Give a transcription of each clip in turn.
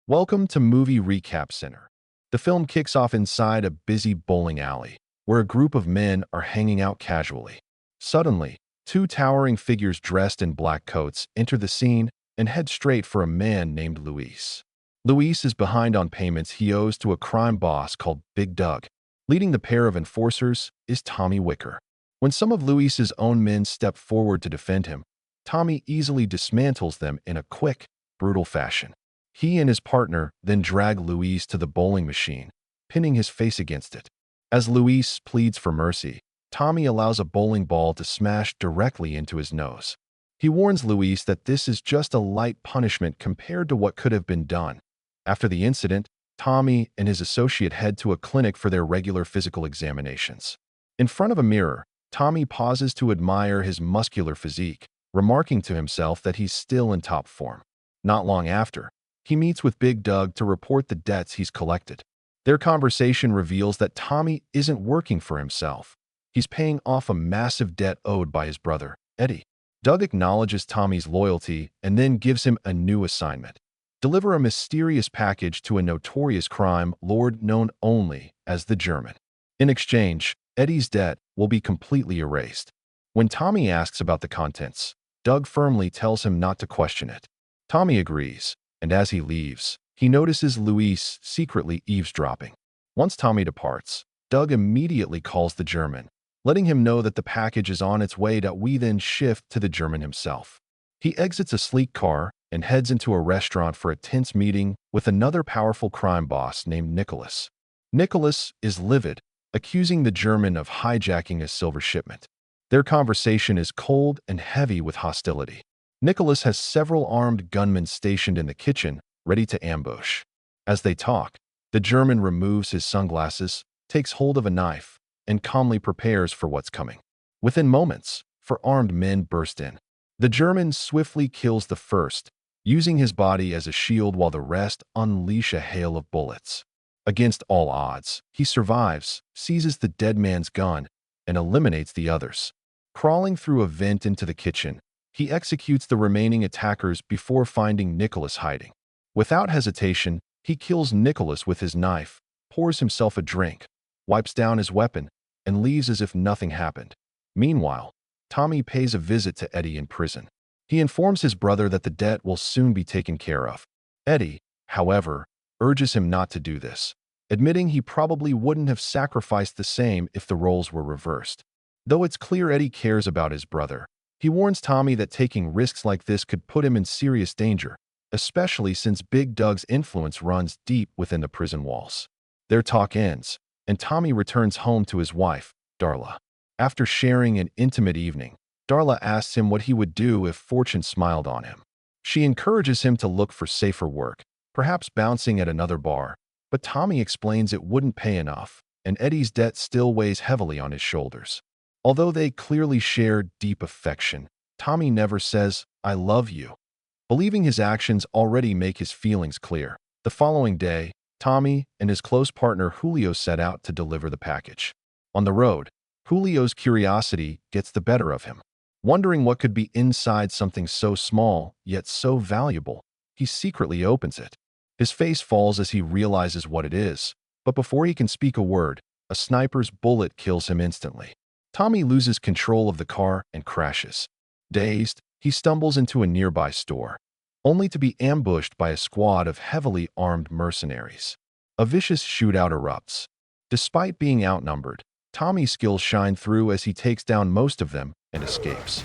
Welcome to Movie Recap Center. The film kicks off inside a busy bowling alley, where a group of men are hanging out casually. Suddenly, two towering figures dressed in black coats enter the scene and head straight for a man named Luis. Luis is behind on payments he owes to a crime boss called Big Doug. Leading the pair of enforcers is Tommy Wicker. When some of Luis's own men step forward to defend him, Tommy easily dismantles them in a quick, brutal fashion. He and his partner then drag Luis to the bowling machine, pinning his face against it. As Luis pleads for mercy, Tommy allows a bowling ball to smash directly into his nose. He warns Luis that this is just a light punishment compared to what could have been done. After the incident, Tommy and his associate head to a clinic for their regular physical examinations. In front of a mirror, Tommy pauses to admire his muscular physique, remarking to himself that he's still in top form. Not long after, he meets with Big Doug to report the debts he's collected. Their conversation reveals that Tommy isn't working for himself. He's paying off a massive debt owed by his brother, Eddie. Doug acknowledges Tommy's loyalty and then gives him a new assignment: deliver a mysterious package to a notorious crime lord known only as the German. In exchange, Eddie's debt will be completely erased. When Tommy asks about the contents, Doug firmly tells him not to question it. Tommy agrees, and as he leaves, he notices Luis secretly eavesdropping. Once Tommy departs, Doug immediately calls the German, letting him know that the package is on its way. We then shift to the German himself. He exits a sleek car and heads into a restaurant for a tense meeting with another powerful crime boss named Nicholas. Nicholas is livid, accusing the German of hijacking a silver shipment. Their conversation is cold and heavy with hostility. Nicholas has several armed gunmen stationed in the kitchen, ready to ambush. As they talk, the German removes his sunglasses, takes hold of a knife, and calmly prepares for what's coming. Within moments, four armed men burst in. The German swiftly kills the first, using his body as a shield while the rest unleash a hail of bullets. Against all odds, he survives, seizes the dead man's gun, and eliminates the others. Crawling through a vent into the kitchen, he executes the remaining attackers before finding Nicholas hiding. Without hesitation, he kills Nicholas with his knife, pours himself a drink, wipes down his weapon, and leaves as if nothing happened. Meanwhile, Tommy pays a visit to Eddie in prison. He informs his brother that the debt will soon be taken care of. Eddie, however, urges him not to do this, admitting he probably wouldn't have sacrificed the same if the roles were reversed. Though it's clear Eddie cares about his brother, he warns Tommy that taking risks like this could put him in serious danger, especially since Big Doug's influence runs deep within the prison walls. Their talk ends, and Tommy returns home to his wife, Darla. After sharing an intimate evening, Darla asks him what he would do if fortune smiled on him. She encourages him to look for safer work, perhaps bouncing at another bar, but Tommy explains it wouldn't pay enough, and Eddie's debt still weighs heavily on his shoulders. Although they clearly share deep affection, Tommy never says, "I love you," believing his actions already make his feelings clear. The following day, Tommy and his close partner Julio set out to deliver the package. On the road, Julio's curiosity gets the better of him. Wondering what could be inside something so small, yet so valuable, he secretly opens it. His face falls as he realizes what it is, but before he can speak a word, a sniper's bullet kills him instantly. Tommy loses control of the car and crashes. Dazed, he stumbles into a nearby store, only to be ambushed by a squad of heavily armed mercenaries. A vicious shootout erupts. Despite being outnumbered, Tommy's skills shine through as he takes down most of them and escapes.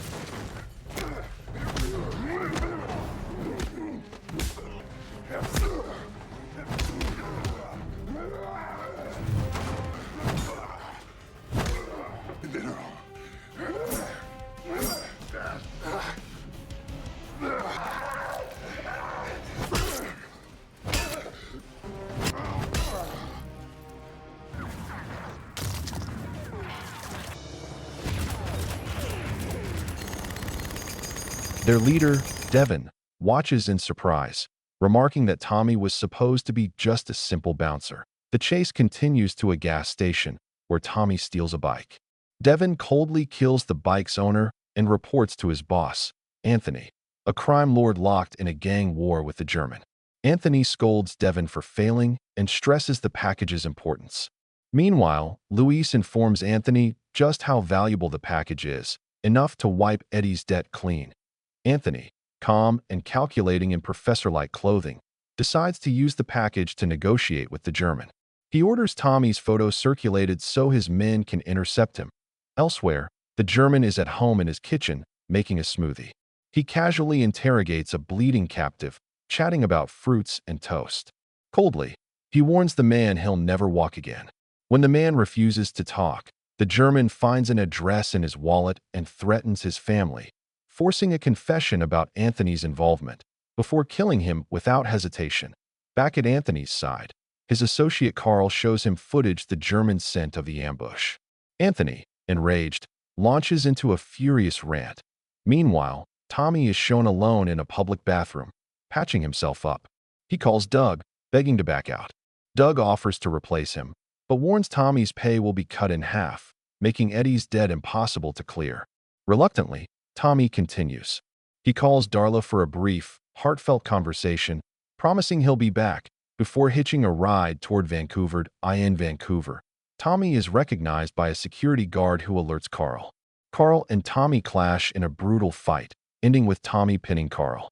Their leader, Devin, watches in surprise, remarking that Tommy was supposed to be just a simple bouncer. The chase continues to a gas station, where Tommy steals a bike. Devin coldly kills the bike's owner and reports to his boss, Anthony, a crime lord locked in a gang war with the German. Anthony scolds Devin for failing and stresses the package's importance. Meanwhile, Luis informs Anthony just how valuable the package is, enough to wipe Eddie's debt clean. Anthony, calm and calculating in professor-like clothing, decides to use the package to negotiate with the German. He orders Tommy's photo circulated so his men can intercept him. Elsewhere, the German is at home in his kitchen, making a smoothie. He casually interrogates a bleeding captive, chatting about fruits and toast. Coldly, he warns the man he'll never walk again. When the man refuses to talk, the German finds an address in his wallet and threatens his family, forcing a confession about Anthony's involvement, before killing him without hesitation. Back at Anthony's side, his associate Carl shows him footage the German sent of the ambush. Anthony, enraged, launches into a furious rant. Meanwhile, Tommy is shown alone in a public bathroom, patching himself up. He calls Doug, begging to back out. Doug offers to replace him, but warns Tommy's pay will be cut in half, making Eddie's debt impossible to clear. Reluctantly, Tommy continues. He calls Darla for a brief, heartfelt conversation, promising he'll be back, before hitching a ride toward Vancouver. In Vancouver, Tommy is recognized by a security guard who alerts Carl. Carl and Tommy clash in a brutal fight, ending with Tommy pinning Carl.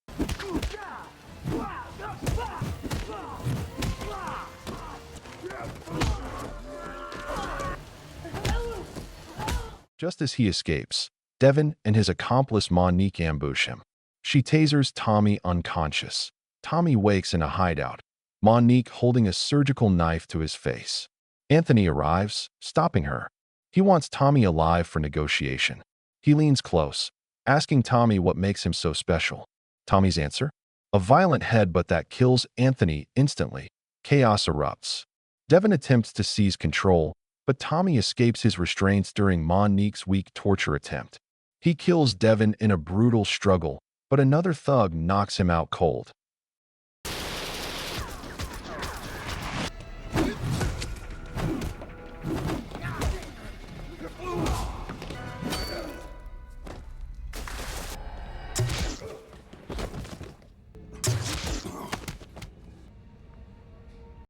Just as he escapes, Devin and his accomplice Monique ambush him. She tasers Tommy unconscious. Tommy wakes in a hideout, Monique holding a surgical knife to his face. Anthony arrives, stopping her. He wants Tommy alive for negotiation. He leans close, asking Tommy what makes him so special. Tommy's answer? A violent headbutt that kills Anthony instantly. Chaos erupts. Devin attempts to seize control, but Tommy escapes his restraints during Monique's weak torture attempt. He kills Devin in a brutal struggle, but another thug knocks him out cold.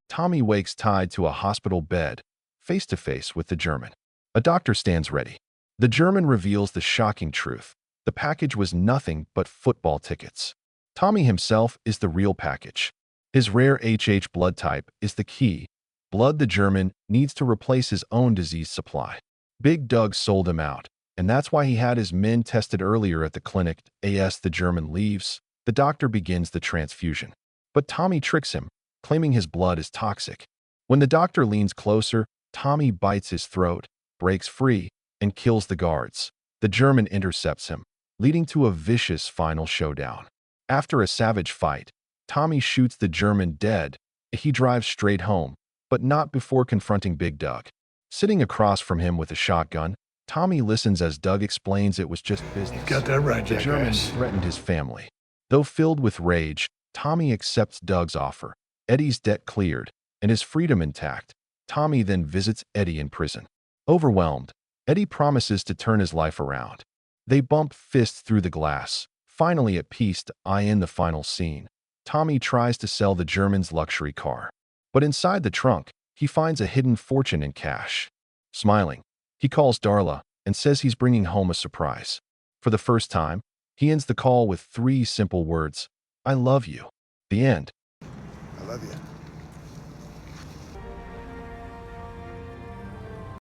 Tommy wakes tied to a hospital bed, face to face with the German. A doctor stands ready. The German reveals the shocking truth. The package was nothing but football tickets. Tommy himself is the real package. His rare HH blood type is the key. Blood the German needs to replace his own disease supply. Big Doug sold him out, and that's why he had his men tested earlier at the clinic. As the German leaves, the doctor begins the transfusion. But Tommy tricks him, claiming his blood is toxic. When the doctor leans closer, Tommy bites his throat, breaks free, and kills the guards. The German intercepts him, leading to a vicious final showdown. After a savage fight, Tommy shoots the German dead. He drives straight home, but not before confronting Big Doug. Sitting across from him with a shotgun, Tommy listens as Doug explains it was just business. Got that right, The German threatened his family. Though filled with rage, Tommy accepts Doug's offer. Eddie's debt cleared, and his freedom intact. Tommy then visits Eddie in prison. Overwhelmed, Eddie promises to turn his life around. They bump fists through the glass, finally at peace. In the final scene, Tommy tries to sell the German's luxury car. But inside the trunk, he finds a hidden fortune in cash. Smiling, he calls Darla and says he's bringing home a surprise. For the first time, he ends the call with 3 simple words: I love you. The end. I love you.